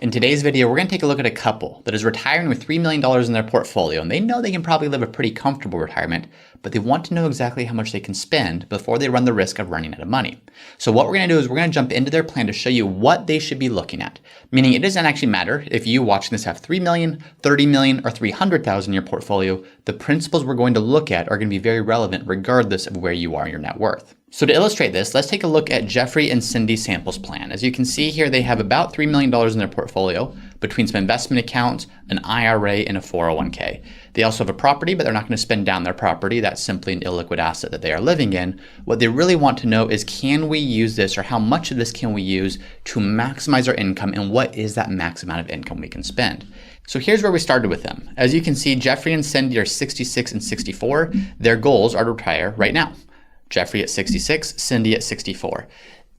In today's video, we're going to take a look at a couple that is retiring with $3 million in their portfolio, and they know they can probably live a pretty comfortable retirement, but they want to know exactly how much they can spend before they run the risk of running out of money. So what we're going to do is we're going to jump into their plan to show you what they should be looking at. Meaning it doesn't actually matter if you watching this have 3 million, 30 million, or 300,000 in your portfolio. The principles we're going to look at are going to be very relevant regardless of where you are in your net worth. So to illustrate this, let's take a look at Jeffrey and Cindy Sample's plan. As you can see here, they have about $3 million in their portfolio between some investment accounts, an IRA, and a 401k. They also have a property, but they're not going to spend down their property. That's simply an illiquid asset that they are living in. What they really want to know is, can we use this, or how much of this can we use to maximize our income, and what is that max amount of income we can spend? So here's where we started with them. As you can see, Jeffrey and Cindy are 66 and 64. Their goals are to retire right now. Jeffrey at 66, Cindy at 64.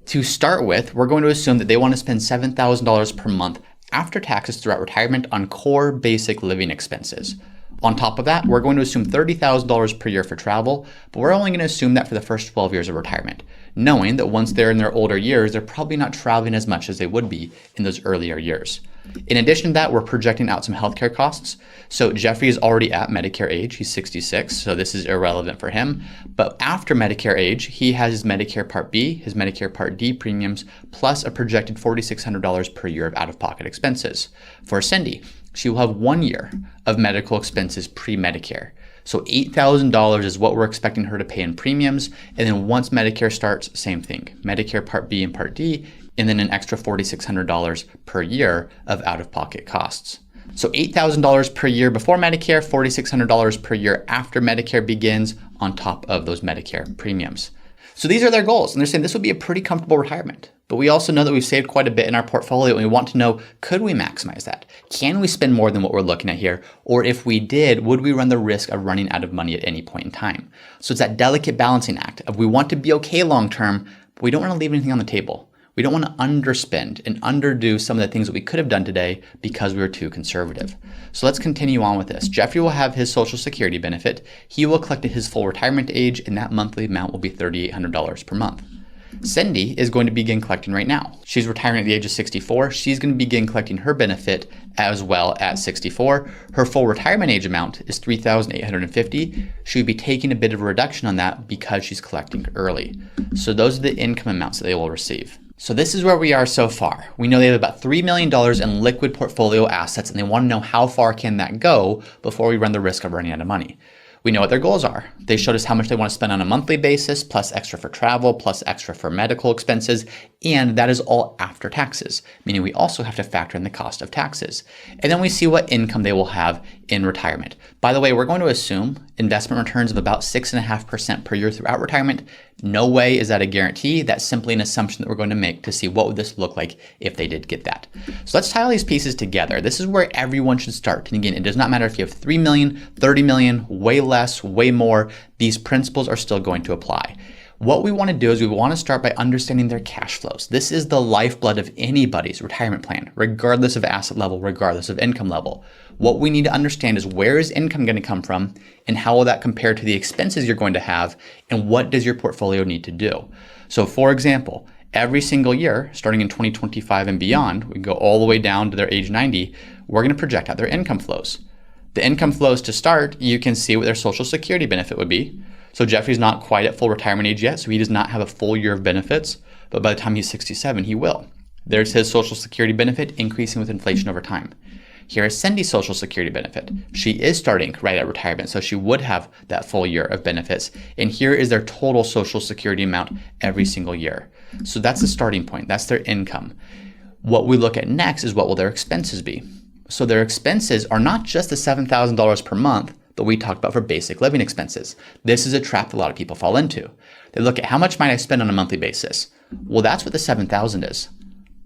To start with, we're going to assume that they want to spend $7,000 per month after taxes throughout retirement on core basic living expenses. On top of that, we're going to assume $30,000 per year for travel, but we're only going to assume that for the first 12 years of retirement, knowing that once they're in their older years, they're probably not traveling as much as they would be in those earlier years. In addition to that, we're projecting out some healthcare costs. So Jeffrey is already at Medicare age. He's 66, so this is irrelevant for him. But after Medicare age, he has his Medicare Part B, his Medicare Part D premiums, plus a projected $4,600 per year of out-of-pocket expenses. For Cindy, she will have 1 year of medical expenses pre-Medicare. So $8,000 is what we're expecting her to pay in premiums. And then once Medicare starts, same thing, Medicare Part B and Part D, and then an extra $4,600 per year of out-of-pocket costs. So $8,000 per year before Medicare, $4,600 per year after Medicare begins on top of those Medicare premiums. So these are their goals, and they're saying this would be a pretty comfortable retirement. But we also know that we've saved quite a bit in our portfolio, and we want to know, could we maximize that? Can we spend more than what we're looking at here? Or if we did, would we run the risk of running out of money at any point in time? So it's that delicate balancing act of we want to be okay long-term, but we don't want to leave anything on the table. We don't want to underspend and underdo some of the things that we could have done today because we were too conservative. So let's continue on with this. Jeffrey will have his Social Security benefit. He will collect at his full retirement age, and that monthly amount will be $3,800 per month. Cindy is going to begin collecting right now. She's retiring at the age of 64. She's going to begin collecting her benefit as well at 64. Her full retirement age amount is $3,850. She would be taking a bit of a reduction on that because she's collecting early. So those are the income amounts that they will receive. So this is where we are so far. We know they have about $3 million in liquid portfolio assets, and they want to know how far can that go before we run the risk of running out of money. We know what their goals are. They showed us how much they want to spend on a monthly basis, plus extra for travel, plus extra for medical expenses, and that is all after taxes, meaning we also have to factor in the cost of taxes. And then we see what income they will have in retirement. By the way, we're going to assume investment returns of about 6.5% per year throughout retirement. No way is that a guarantee. That's simply an assumption that we're going to make to see what would this look like if they did get that. So let's tie all these pieces together. This is where everyone should start. And again, it does not matter if you have 3 million, 30 million, way less, way more. These principles are still going to apply. What we want to do is we want to start by understanding their cash flows. This is the lifeblood of anybody's retirement plan, regardless of asset level, regardless of income level. What we need to understand is, where is income going to come from, and how will that compare to the expenses you're going to have, and what does your portfolio need to do? So for example, every single year, starting in 2025 and beyond, we go all the way down to their age 90, we're going to project out their income flows. The income flows to start, you can see what their Social Security benefit would be. So Jeffrey's not quite at full retirement age yet, so he does not have a full year of benefits, but by the time he's 67, he will. There's his Social Security benefit increasing with inflation over time. Here is Cindy's Social Security benefit. She is starting right at retirement, so she would have that full year of benefits. And here is their total Social Security amount every single year. So that's the starting point. That's their income. What we look at next is, what will their expenses be? So their expenses are not just the $7,000 per month that we talked about for basic living expenses. This is a trap that a lot of people fall into. They look at, how much might I spend on a monthly basis? Well, that's what the $7,000 is.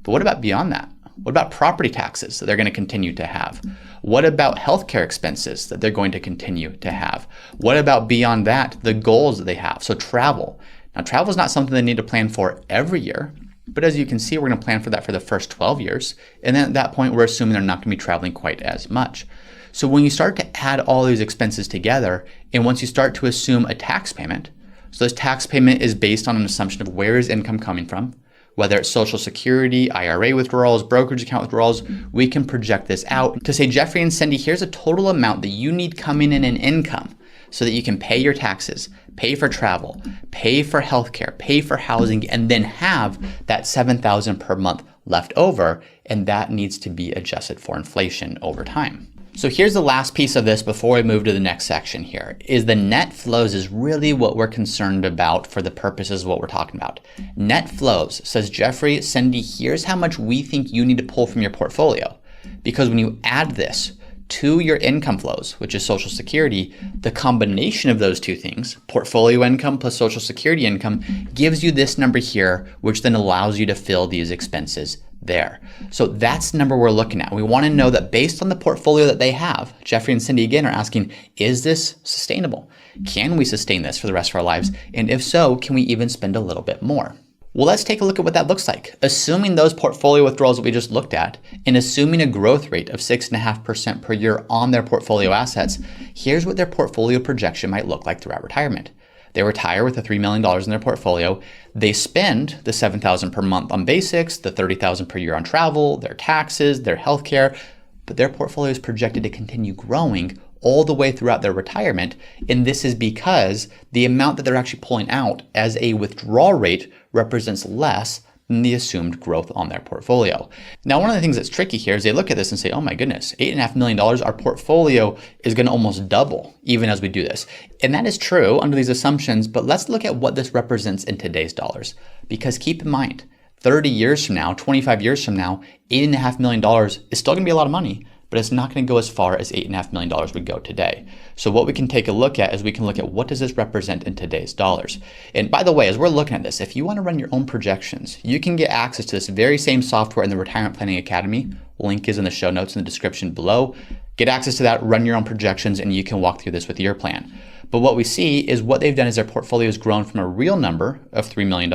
But what about beyond that? What about property taxes that they're going to continue to have? What about healthcare expenses that they're going to continue to have? What about beyond that, the goals that they have? So travel. Now, travel is not something they need to plan for every year, but as you can see, we're going to plan for that for the first 12 years. And then at that point, we're assuming they're not going to be traveling quite as much. So when you start to add all these expenses together, and once you start to assume a tax payment, so this tax payment is based on an assumption of, where is income coming from? whether it's Social Security, IRA withdrawals, brokerage account withdrawals, we can project this out to say, Jeffrey and Cindy, here's a total amount that you need coming in income so that you can pay your taxes, pay for travel, pay for healthcare, pay for housing, and then have that $7,000 per month left over, and that needs to be adjusted for inflation over time. So here's the last piece of this before we move to the next section here, is the net flows is really what we're concerned about for the purposes of what we're talking about. Net flows says, Jeffrey, Cindy, here's how much we think you need to pull from your portfolio. Because when you add this to your income flows, which is Social Security, the combination of those two things, portfolio income plus Social Security income, gives you this number here, which then allows you to fill these expenses there. So that's the number we're looking at. We want to know that based on the portfolio that they have, Jeffrey and Cindy again are asking, is this sustainable? Can we sustain this for the rest of our lives? And if so, can we even spend a little bit more? Well, let's take a look at what that looks like. Assuming those portfolio withdrawals that we just looked at, and assuming a growth rate of 6.5% per year on their portfolio assets, here's what their portfolio projection might look like throughout retirement. They retire with the $3 million in their portfolio. They spend the $7,000 per month on basics, the $30,000 per year on travel, their taxes, their healthcare, but their portfolio is projected to continue growing all the way throughout their retirement. And this is because the amount that they're actually pulling out as a withdrawal rate represents less than the assumed growth on their portfolio. Now, one of the things that's tricky here is they look at this and say, oh my goodness, $8.5 million, our portfolio is going to almost double even as we do this. And that is true under these assumptions, but let's look at what this represents in today's dollars. Because keep in mind, 30 years from now, 25 years from now, $8.5 million is still going to be a lot of money, but it's not going to go as far as $8.5 million would go today. So what we can take a look at is we can look at what does this represent in today's dollars. And by the way, as we're looking at this, if you want to run your own projections, you can get access to this very same software in the Retirement Planning Academy. Link is in the show notes in the description below. Get access to that, run your own projections, and you can walk through this with your plan. But what we see is what they've done is their portfolio has grown from a real number of $3 million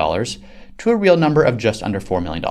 to a real number of just under $4 million.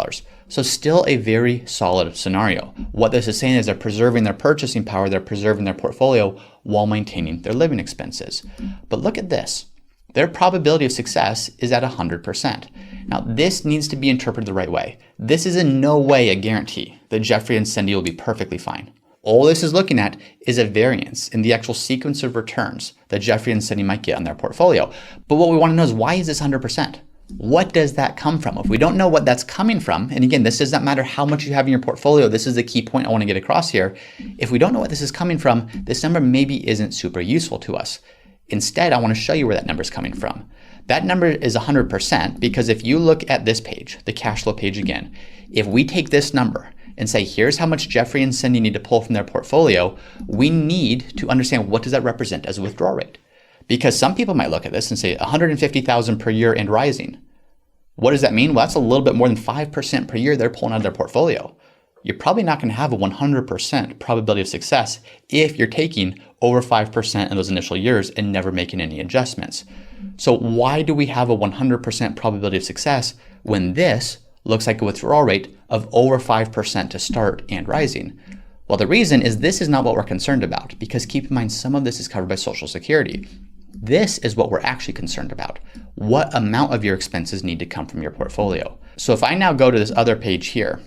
So still a very solid scenario. What this is saying is they're preserving their purchasing power, they're preserving their portfolio while maintaining their living expenses. But look at this. Their probability of success is at 100%. Now, this needs to be interpreted the right way. This is in no way a guarantee that Jeffrey and Cindy will be perfectly fine. All this is looking at is a variance in the actual sequence of returns that Jeffrey and Cindy might get on their portfolio. But what we want to know is, why is this 100%? What does that come from? If we don't know what that's coming from, and again, this does not matter how much you have in your portfolio, this is the key point I want to get across here. If we don't know what this is coming from, this number maybe isn't super useful to us. Instead, I want to show you where that number is coming from. That number is 100% because if you look at this page, the cash flow page again, if we take this number and say, here's how much Jeffrey and Cindy need to pull from their portfolio, we need to understand what does that represent as a withdrawal rate. Because some people might look at this and say $150,000 per year and rising. What does that mean? Well, that's a little bit more than 5% per year they're pulling out of their portfolio. You're probably not going to have a 100% probability of success if you're taking over 5% in those initial years and never making any adjustments. So why do we have a 100% probability of success when this looks like a withdrawal rate of over 5% to start and rising? Well, the reason is this is not what we're concerned about, because keep in mind, some of this is covered by Social Security. This is what we're actually concerned about. What amount of your expenses need to come from your portfolio? So if I now go to this other page here,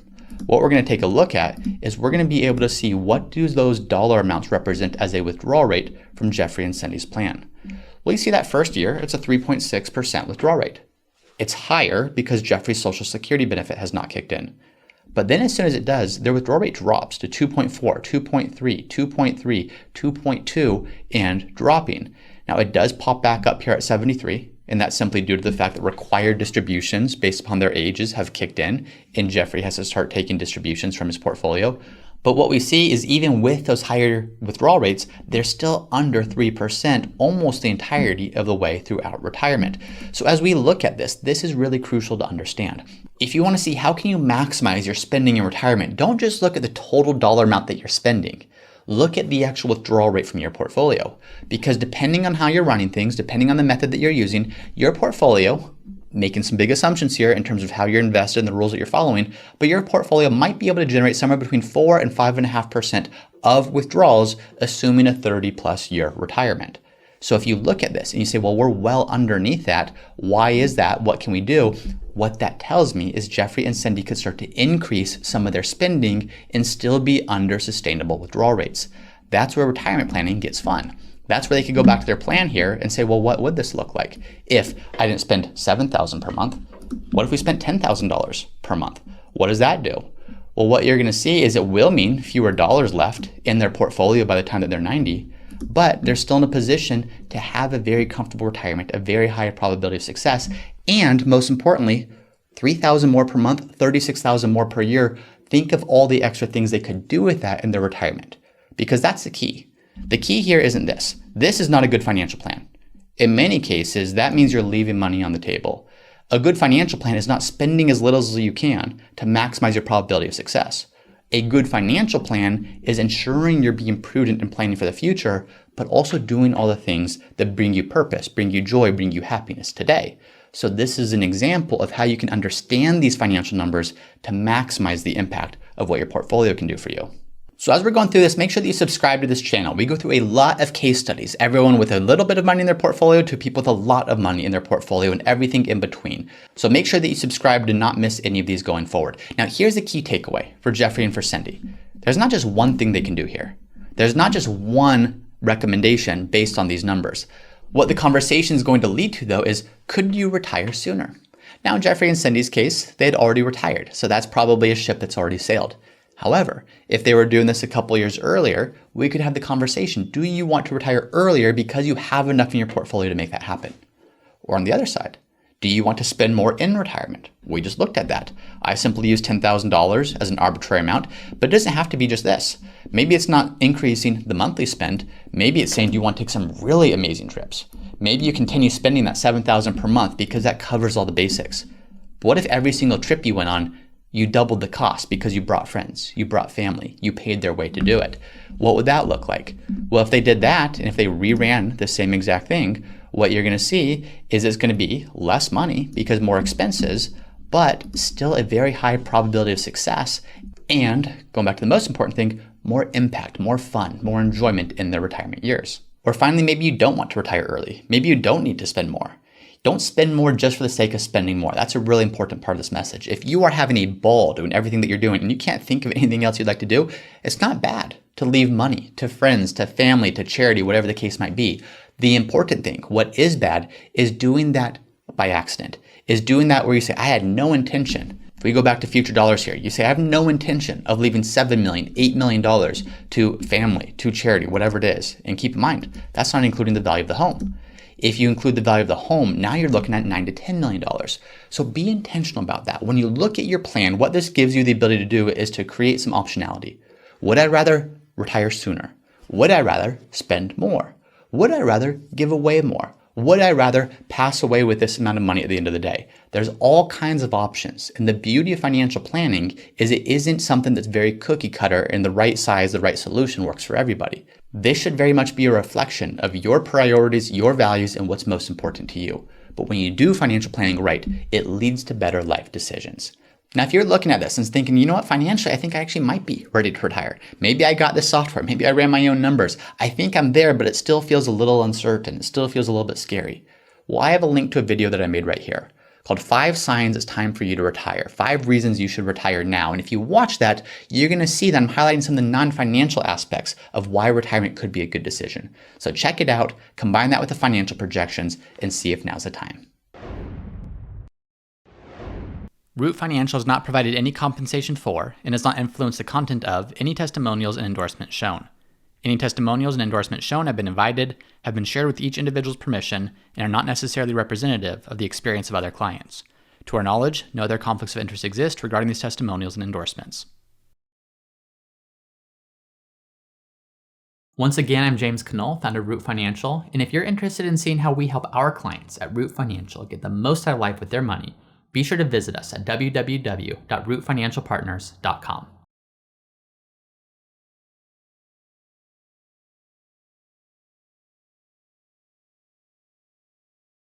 what we're going to take a look at is we're going to be able to see what do those dollar amounts represent as a withdrawal rate from Jeffrey and Cindy's plan. Well, you see that first year, it's a 3.6% withdrawal rate. It's higher because Jeffrey's Social Security benefit has not kicked in. But then as soon as it does, their withdrawal rate drops to 2.4, 2.3, 2.3, 2.2, and dropping. Now it does pop back up here at 73, and that's simply due to the fact that required distributions based upon their ages have kicked in, and Jeffrey has to start taking distributions from his portfolio. But what we see is even with those higher withdrawal rates, they're still under 3% almost the entirety of the way throughout retirement. So as we look at this, this is really crucial to understand. If you want to see how can you maximize your spending in retirement, don't just look at the total dollar amount that you're spending. Look at the actual withdrawal rate from your portfolio. Because depending on how you're running things, depending on the method that you're using, your portfolio, making some big assumptions here in terms of how you're invested and the rules that you're following, but your portfolio might be able to generate somewhere between 4 and 5.5% of withdrawals, assuming a 30+ year retirement. So if you look at this and you say, well, we're well underneath that, why is that? What can we do? What that tells me is Jeffrey and Cindy could start to increase some of their spending and still be under sustainable withdrawal rates. That's where retirement planning gets fun. That's where they could go back to their plan here and say, well, what would this look like? If I didn't spend $7,000 per month, what if we spent $10,000 per month? What does that do? Well, what you're gonna see is it will mean fewer dollars left in their portfolio by the time that they're 90, but they're still in a position to have a very comfortable retirement, a very high probability of success, and most importantly, $3,000 more per month, $36,000 more per year. Think of all the extra things they could do with that in their retirement, because that's the key. The key here isn't this. This is not a good financial plan. In many cases, that means you're leaving money on the table. A good financial plan is not spending as little as you can to maximize your probability of success. A good financial plan is ensuring you're being prudent and planning for the future, but also doing all the things that bring you purpose, bring you joy, bring you happiness today. So this is an example of how you can understand these financial numbers to maximize the impact of what your portfolio can do for you. So as we're going through this, make sure that you subscribe to this channel. We go through a lot of case studies, everyone with a little bit of money in their portfolio to people with a lot of money in their portfolio and everything in between. So make sure that you subscribe to not miss any of these going forward. Now, here's the key takeaway for Jeffrey and for Cindy. There's not just one thing they can do here. There's not just one recommendation based on these numbers. What the conversation is going to lead to, though, is could you retire sooner? Now, in Jeffrey and Cindy's case, they had already retired, so that's probably a ship that's already sailed. However, if they were doing this a couple years earlier, we could have the conversation. Do you want to retire earlier because you have enough in your portfolio to make that happen? Or on the other side, do you want to spend more in retirement? We just looked at that. I simply used $10,000 as an arbitrary amount, but it doesn't have to be just this. Maybe it's not increasing the monthly spend. Maybe it's saying, do you want to take some really amazing trips? Maybe you continue spending that $7,000 per month because that covers all the basics. But what if every single trip you went on, you doubled the cost because you brought friends, you brought family, you paid their way to do it? What would that look like? Well, if they did that, and if they reran the same exact thing, what you're gonna see is it's gonna be less money because more expenses, but still a very high probability of success. And going back to the most important thing, more impact, more fun, more enjoyment in their retirement years. Or finally, maybe you don't want to retire early. Maybe you don't need to spend more. Don't spend more just for the sake of spending more. That's a really important part of this message. If you are having a ball doing everything that you're doing and you can't think of anything else you'd like to do, it's not bad to leave money to friends, to family, to charity, whatever the case might be. The important thing, what is bad, is doing that by accident, is doing that where you say, I had no intention. If we go back to future dollars here, you say, I have no intention of leaving $7 million, $8 million to family, to charity, whatever it is. And keep in mind, that's not including the value of the home. If you include the value of the home, now you're looking at $9 to $10 million. So be intentional about that. When you look at your plan, what this gives you the ability to do is to create some optionality. Would I rather retire sooner? Would I rather spend more? Would I rather give away more? Would I rather pass away with this amount of money at the end of the day? There's all kinds of options. And the beauty of financial planning is it isn't something that's very cookie cutter and the right size, the right solution works for everybody. This should very much be a reflection of your priorities, your values, and what's most important to you. But when you do financial planning right, it leads to better life decisions. Now, if you're looking at this and thinking, you know what, financially, I think I actually might be ready to retire. Maybe I got this software. Maybe I ran my own numbers. I think I'm there, but it still feels a little uncertain. It still feels a little bit scary. Well, I have a link to a video that I made right here called 5 Signs It's Time for You to Retire. 5 Reasons You Should Retire Now. And if you watch that, you're going to see that I'm highlighting some of the non-financial aspects of why retirement could be a good decision. So check it out, combine that with the financial projections, and see if now's the time. Root Financial has not provided any compensation for and has not influenced the content of any testimonials and endorsements shown. Any testimonials and endorsements shown have been invited, have been shared with each individual's permission, and are not necessarily representative of the experience of other clients. To our knowledge, no other conflicts of interest exist regarding these testimonials and endorsements. Once again, I'm James Knoll, founder of Root Financial, and if you're interested in seeing how we help our clients at Root Financial get the most out of life with their money, be sure to visit us at www.rootfinancialpartners.com.